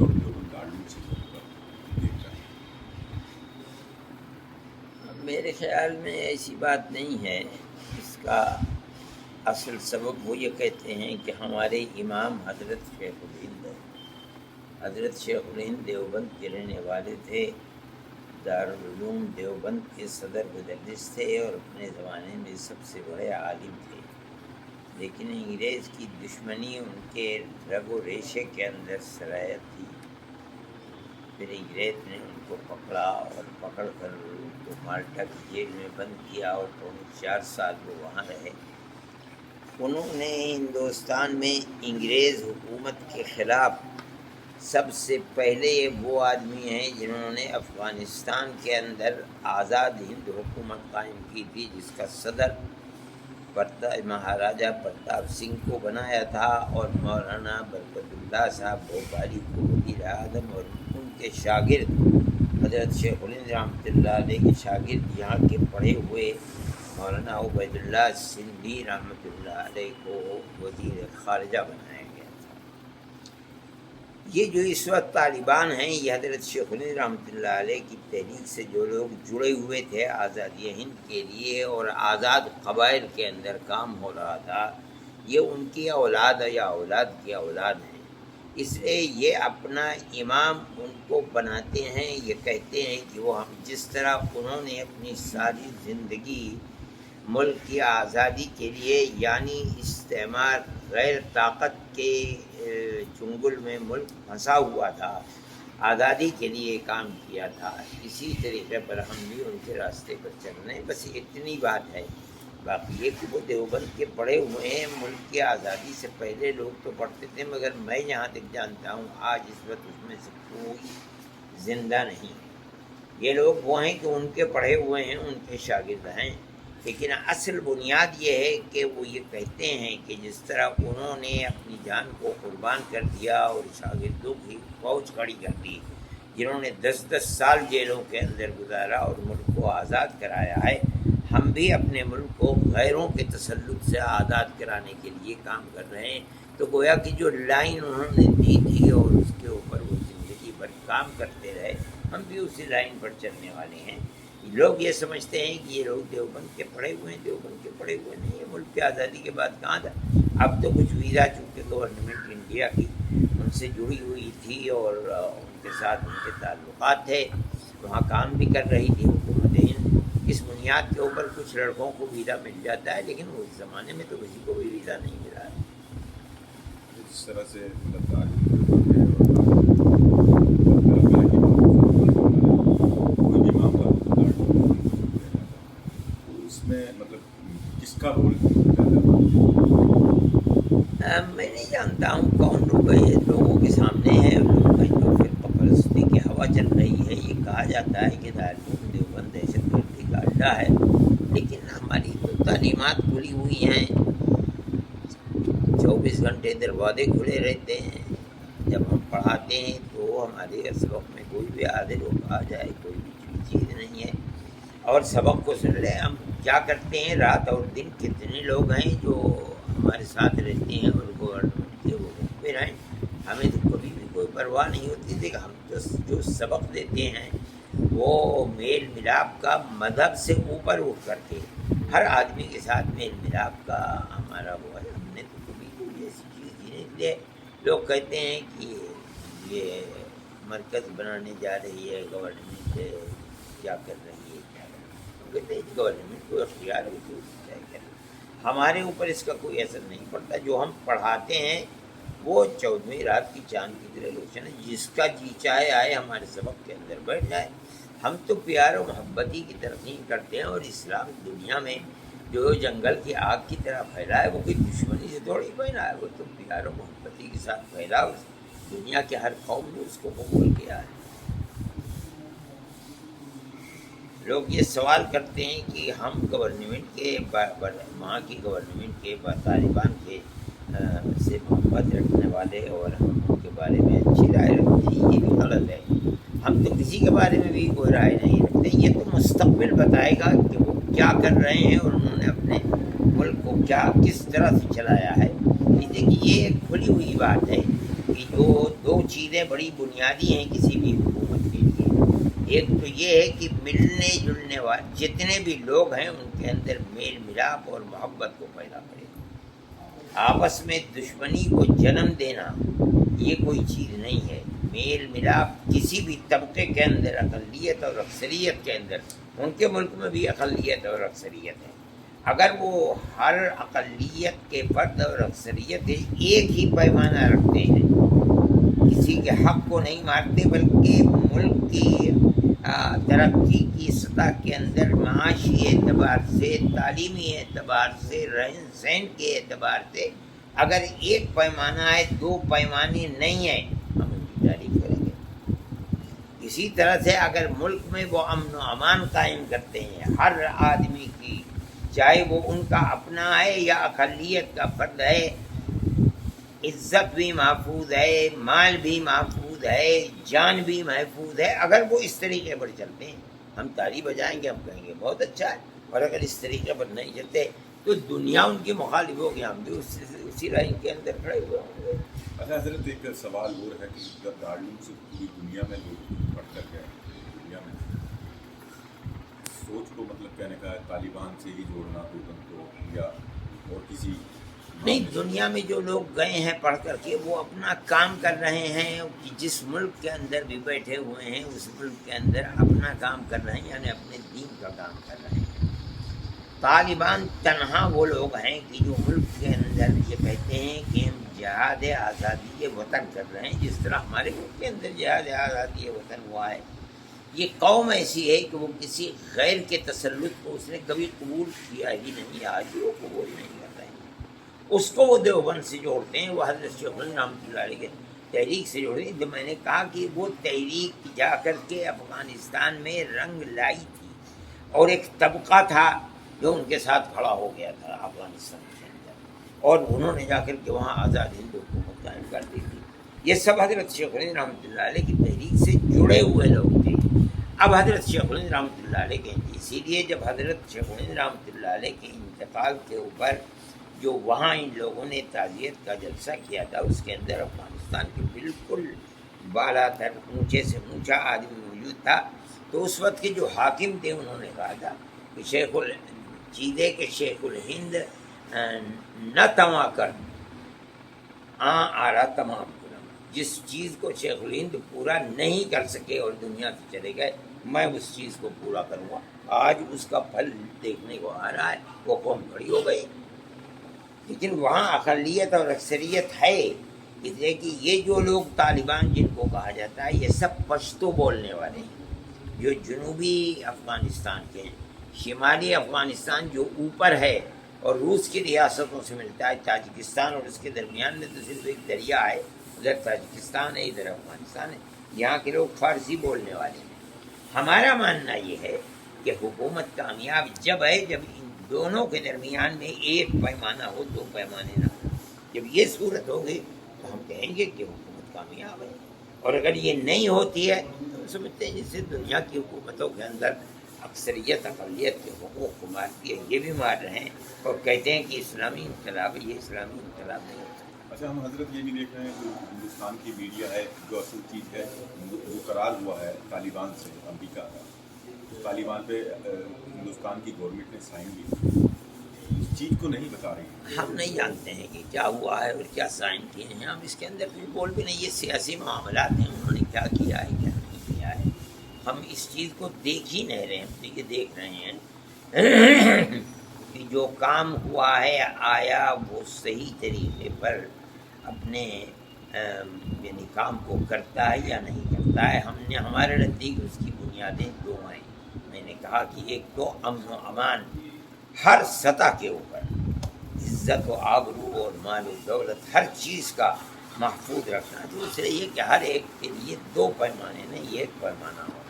اور دیوبند عالم سے دیکھ رہے ہیں؟ میرے خیال میں ایسی بات نہیں ہے. اس کا اصل سبب وہ یہ کہتے ہیں کہ ہمارے امام حضرت شیخ الہند ہیں. حضرت شیخ الہند دیوبند کے رہنے والے تھے. دارالعلوم دیوبند کے صدر مدرس تھے اور اپنے زمانے میں سب سے بڑے عالم تھے. لیکن انگریز کی دشمنی ان کے رگ و ریشے کے اندر سرایت تھی. پھر انگریز نے ان کو پکڑا اور پکڑ کر ان کو مالٹا کی جیل میں بند کیا اور 4 سال وہ وہاں رہے. انہوں نے ہندوستان میں انگریز حکومت کے خلاف سب سے پہلے وہ آدمی ہیں جنہوں نے افغانستان کے اندر آزاد ہند حکومت قائم کی تھی، جس کا صدر مہاراجہ پرتاپ سنگھ کو بنایا تھا اور مولانا برکت اللہ صاحب بھوپالی کو وزیر اعظم، اور ان کے شاگرد حضرت شیخ الہند رحمۃ اللہ علیہ کے شاگرد یہاں کے پڑھے ہوئے مولانا عبید اللہ سندھی رحمۃ اللہ علیہ کو وزیر خارجہ بنایا گیا تھا. یہ جو اس وقت طالبان ہیں، یہ حضرت شیخ الہند رحمۃ اللہ علیہ کی تحریک سے جو لوگ جڑے ہوئے تھے آزادی ہند کے لیے اور آزاد قبائل کے اندر کام ہو رہا تھا، یہ ان کی اولاد یا اولاد کی اولاد ہیں. اس لیے یہ اپنا امام ان کو بناتے ہیں. یہ کہتے ہیں کہ وہ ہم جس طرح انہوں نے اپنی ساری زندگی ملک کی آزادی کے لیے، یعنی استعمار غیر طاقت کے چنگل میں ملک پھنسا ہوا تھا، آزادی کے لیے کام کیا تھا، اسی طریقے پر ہم بھی ان کے راستے پر چل رہے ہیں. بس اتنی بات ہے. باقی یہ کہ وہ دیوبند کے پڑھے ہوئے ہیں. ملک کی آزادی سے پہلے لوگ تو پڑھتے تھے، مگر میں جہاں تک جانتا ہوں آج اس وقت اس میں سے کوئی زندہ نہیں. یہ لوگ وہ ہیں کہ ان کے پڑھے ہوئے ہیں، ان کے شاگرد ہیں. لیکن اصل بنیاد یہ ہے کہ وہ یہ کہتے ہیں کہ جس طرح انہوں نے اپنی جان کو قربان کر دیا اور شاگردوں کی فوج کھڑی کر دی، جنہوں نے 10 سال جیلوں کے اندر گزارا اور ملک کو آزاد کرایا ہے، ہم بھی اپنے ملک کو غیروں کے تسلط سے آزاد کرانے کے لیے کام کر رہے ہیں. تو گویا کہ جو لائن انہوں نے دی تھی اور اس کے اوپر وہ زندگی بھر کام کرتے رہے، ہم بھی اسی لائن پر چلنے والے ہیں. لوگ یہ سمجھتے ہیں کہ یہ لوگ دیوبند کے پڑھے ہوئے ہیں. دیوبند کے پڑھے ہوئے نہیں. یہ ملک کی آزادی کے بعد کہاں تھا؟ اب تو کچھ ویزا چونکہ گورنمنٹ انڈیا کی ان سے جڑی ہوئی تھی اور ان کے ساتھ ان کے تعلقات تھے، وہاں کام بھی کر رہی تھی حکومت ہند. اس بنیاد کے اوپر کچھ لڑکوں کو ویزا مل جاتا ہے، لیکن اس زمانے میں تو کسی کو بھی ویزا نہیں ملا ہے. جس طرح سے مطلب اس میں مطلب کس کا رول میں نہیں جانتا ہوں کون روپے لوگوں کے سامنے ہے. لوگوں کا جو فرقہ پرستی کی ہوا چل رہی ہے، یہ کہا جاتا ہے کہ دارالعلوم دیوبند دہشت گردی کا اڈا ہے، لیکن ہماری تو تعلیمات کھلی ہوئی ہیں. 24 گھنٹے دروازے کھلے رہتے ہیں. جب ہم پڑھاتے ہیں تو ہمارے سبق میں کوئی بھی حاضر ہو آ جائے، کوئی بھی چیز نہیں ہے. اور سبق کو سن لیں. ہم کیا کرتے ہیں، رات اور دن کتنے لوگ ہیں جو ہمارے ساتھ رہتے ہیں اور گورنمنٹ کے وہ مخبر ہیں. ہمیں تو کبھی بھی کوئی پرواہ نہیں ہوتی تھی کہ ہم تو جو سبق دیتے ہیں وہ میل ملاپ کا مذہب سے اوپر اٹھ کر کے ہر آدمی کے ساتھ میل ملاپ کا ہمارا وہ ہے. ہم نے تو کبھی کوئی ایسی چیز دی نہیں. اس لیے لوگ کہتے ہیں کہ یہ مرکز بنانے جا رہی ہے گورنمنٹ، کیا کر رہی ہے، کیا کر رہی ہے. کہتے ہیں گورنمنٹ کو اختیار ہے کہ کیا کرے، ہمارے اوپر اس کا کوئی اثر نہیں پڑتا. جو ہم پڑھاتے ہیں وہ 14ویں رات کی چاند کی طرح روشن ہے. جس کا جی چاہے آئے ہمارے سبق کے اندر بیٹھ جائے. ہم تو پیار و محبتی کی ترغیب کرتے ہیں، اور اسلام دنیا میں جو جنگل کی آگ کی طرح پھیلا ہے وہ کوئی دشمنی سے تھوڑی پھیلا ہے، وہ تو پیار و محبتی کے ساتھ پھیلا. دنیا کے ہر قوم نے اس کو قبول کیا ہے. لوگ یہ سوال کرتے ہیں کہ ہم گورنمنٹ کے وہاں کی گورنمنٹ کے طالبان کے سے محبت رکھنے والے اور ہم ان کے بارے میں اچھی رائے رکھتے ہیں. یہ بھی غلط ہے. ہم تو کسی کے بارے میں بھی کوئی رائے نہیں رکھتے. یہ تو مستقبل بتائے گا کہ وہ کیا کر رہے ہیں اور انہوں نے اپنے ملک کو کیا کس طرح سے چلایا ہے. دیکھیے یہ ایک کھلی ہوئی بات ہے کہ کہ جو دو چیزیں بڑی بنیادی ہیں کسی بھی حکومت کے لیے، ایک تو یہ ہے کہ ملنے جلنے والے جتنے بھی لوگ ہیں ان کے اندر میل ملاپ اور محبت کو پیدا کرے. آپس میں دشمنی کو جنم دینا یہ کوئی چیز نہیں ہے. میل ملاپ کسی بھی طبقے کے اندر، اقلیت اور اکثریت کے اندر، ان کے ملک میں بھی اقلیت اور اکثریت ہے، اگر وہ ہر اقلیت کے فرد اور اکثریت ایک ہی پیمانہ رکھتے ہیں، کسی کے حق کو نہیں مارتے بلکہ ملک کی ترقی کی سطح کے اندر معاشی اعتبار سے، تعلیمی اعتبار سے، رہن سہن کے اعتبار سے اگر ایک پیمانہ ہے، دو پیمانے نہیں ہیں، ہم ان کی تعریف کریں گے. اسی طرح سے اگر ملک میں وہ امن و امان قائم کرتے ہیں، ہر آدمی کی، چاہے وہ ان کا اپنا ہے یا اقلیت کا فرد ہے، عزت بھی محفوظ ہے، مال بھی محفوظ ہے، جان بھی محفوظ ہے، اگر وہ اس طریقے پر چلتے ہیں ہم تالی بجائیں گے، ہم کہیں گے بہت اچھا ہے. اور اگر اس طریقے پر نہیں چلتے تو دنیا ان کی مخالف ہوگی، ہم بھی اسی لائن کے اندر کھڑے ہوئے ہوں گے. اچھا حضرت، ایک سوال اور ہے کہ جب دارالعلوم سے پوری دنیا میں لوگ پڑھ کر گئے، دنیا میں سوچ کو مطلب کہنے کا ہے طالبان سے ہی جوڑنا دیوبند کو، یا اور کسی نہیں، دنیا میں جو لوگ گئے ہیں پڑھ کر کے وہ اپنا کام کر رہے ہیں، جس ملک کے اندر بھی بیٹھے ہوئے ہیں اس ملک کے اندر اپنا کام کر رہے ہیں، یعنی اپنے دین کا کام کر رہے ہیں. طالبان تنہا وہ لوگ ہیں کہ جو ملک کے اندر یہ کہتے ہیں کہ ہم جہاد آزادی وطن کر رہے ہیں، جس طرح ہمارے ملک کے اندر جہاد آزادی وطن ہوا ہے. یہ قوم ایسی ہے کہ وہ کسی غیر کے تسلط کو اس نے کبھی قبول کیا ہی نہیں، آج بھی وہ قبول نہیں کر رہے ہیں. اس کو وہ دیوبند سے جوڑتے ہیں، وہ حضرت شیخ الہند رحمۃ اللہ علیہ کے تحریک سے جوڑتے ہیں. جو میں نے کہا کہ وہ تحریک جا کر کے افغانستان میں رنگ لائی تھی، اور ایک طبقہ تھا جو ان کے ساتھ کھڑا ہو گیا تھا افغانستان کے اندر، اور انہوں نے جا کر کے وہاں آزاد ہند حکومت قائم کر دی تھی. یہ سب حضرت شیخ الہند رحمۃ اللہ علیہ کی تحریک سے جڑے ہوئے لوگ تھے. اب حضرت شیخ الہند رحمۃ اللہ علیہ کے، اسی لیے جب حضرت شیخ الہند رحمۃ اللہ علیہ کے انتقال کے اوپر جو وہاں ان لوگوں نے تعزیت کا جلسہ کیا تھا، اس کے اندر افغانستان کے بالکل بالا تر اونچے سے اونچا آدمی موجود تھا. تو اس وقت کے جو حاکم تھے انہوں نے کہا تھا کہ شیخ الہند نہ تما کر آ رہا تمام کنم، جس چیز کو شیخ الہند پورا نہیں کر سکے اور دنیا سے چلے گئے، میں اس چیز کو پورا کروں گا. آج اس کا پھل دیکھنے کو آ رہا ہے، وہ قوم کھڑی ہو گئی. لیکن وہاں اقلیت اور اکثریت ہے، اس لیے کہ یہ جو لوگ طالبان جن کو کہا جاتا ہے یہ سب پشتو بولنے والے ہیں، جو جنوبی افغانستان کے ہیں. شمالی افغانستان جو اوپر ہے اور روس کی ریاستوں سے ملتا ہے، تاجکستان اور اس کے درمیان میں تو صرف ایک دریا ہے، ادھر تاجکستان ہے ادھر افغانستان ہے. یہاں کے لوگ فارسی بولنے والے ہیں. ہمارا ماننا یہ ہے کہ حکومت کامیاب جب ہے جب ان دونوں کے درمیان میں ایک پیمانہ ہو، دو پیمانے نہ ہو. جب یہ صورت ہوگی تو ہم کہیں گے کہ حکومت کامیاب ہے. اور اگر یہ نہیں ہوتی ہے تو ہم سمجھتے ہیں جیسے دنیا کی حکومتوں کے اندر اکثریت اقلیت کے حقوق کو مارتی ہے، یہ بھی مار رہے ہیں اور کہتے ہیں کہ اسلامی انقلاب ہے. یہ اسلامی انقلاب نہیں ہوتا. اچھا، ہم حضرت یہ بھی دیکھ رہے ہیں کہ ہندوستان کی میڈیا ہے جو اصل چیز ہے وہ قرار ہوا ہے طالبان سے، امریکہ کا. طالبان پہ ہندوستان کی گورنمنٹ نے سائن بھی، اس چیز کو نہیں بتا رہی ہے. ہم نہیں جانتے ہیں کہ کیا ہوا ہے اور کیا سائن کیے ہیں. ہم اس کے اندر کوئی بول بھی نہیں. یہ سیاسی معاملات ہیں، انہوں نے کیا کیا ہے کیا نہیں کیا ہے ہم اس چیز کو دیکھ ہی نہیں رہے. ہم تو یہ دیکھ رہے ہیں کہ جو کام ہوا ہے آیا وہ صحیح طریقے پر اپنے یعنی کام کو کرتا ہے یا نہیں کرتا ہے. ہم نے ہمارے نزدیک اس کی بنیادیں دو ہیں. میں نے کہا کہ ایک تو امن و امان ہر سطح کے اوپر، عزت و آبرو اور مال و دولت ہر چیز کا محفوظ رکھنا. دوسرے یہ کہ ہر ایک کے لیے دو پیمانے نہیں ایک پیمانہ ہو.